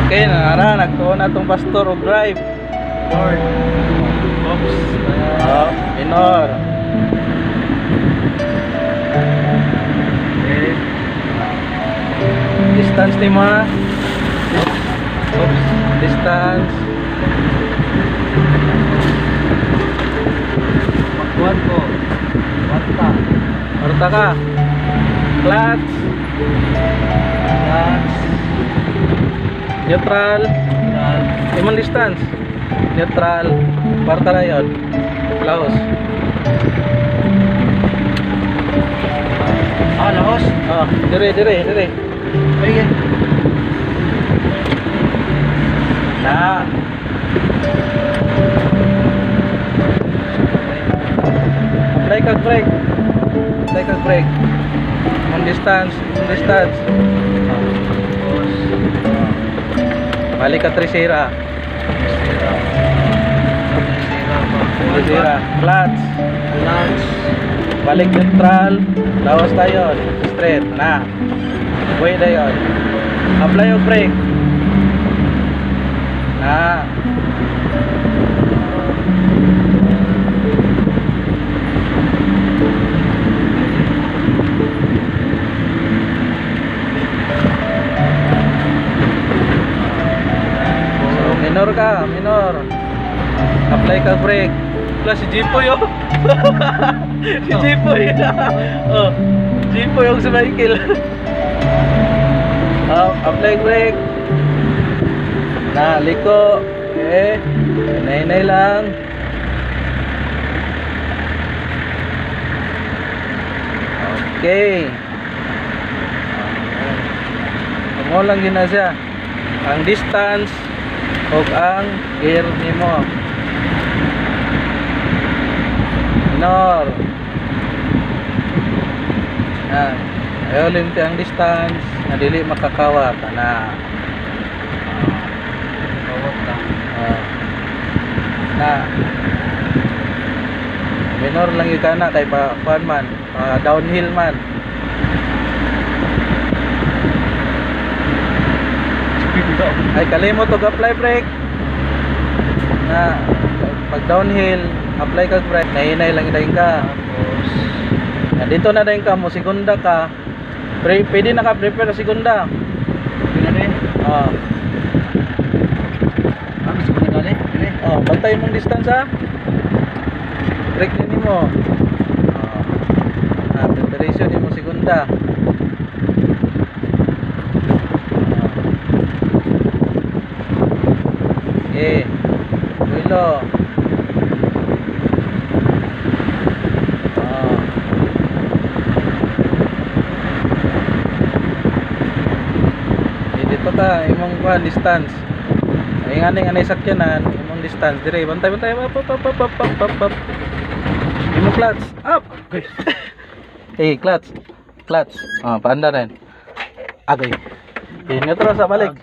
Okay, nara nagtuon na tong pastor og drive. Lord. Oops. Minor. Okay. Distance ni mo. Ha? Oops. Distance. Magkuhan ko. Wanta. Orta ka. Clutch. Clutch. Neutral. Neutral. Imong distance. Neutral. Kwarta na yun. Laos. Laos. Dire. Sige. Na. Apply kag brake. Imong distance. Balik ka tresera. Clutch. Balik neutral. Lawas tayo. Straight. Na. Way na yun. Apply yung brake. Na. Minor ka, minor. Apply ka brake. Plus si Jipoy oh. Si Jipoy. Oh, Jipoy yung sa Michael. Apply brake. Na, liko. Okay. Nay lang. Okay. Mo lang yun na siya. Ang distance o ang gear nimo. Minor. Ayaw limti ang distance na dili makakawat na. Na minor lang yung kana kay kuan man, downhill man. Ay kalimot og apply brake. Na pag downhill, apply kag brake, nahinay lang dayon ka. Tapos dito na dayon ka mo segunda ka. Pwede na ka prepare sa segunda. Pwede na gusto ko na gali? Bantay mong distance ha. Brake din mo. Preparation din mo segunda. Wilo. Dito ka imong kuan distance. Ay nga sakyanan imong distance dire bantay pap. Imong clutch up. Clutch. Paanda rin. Agay. Neutral sa balik.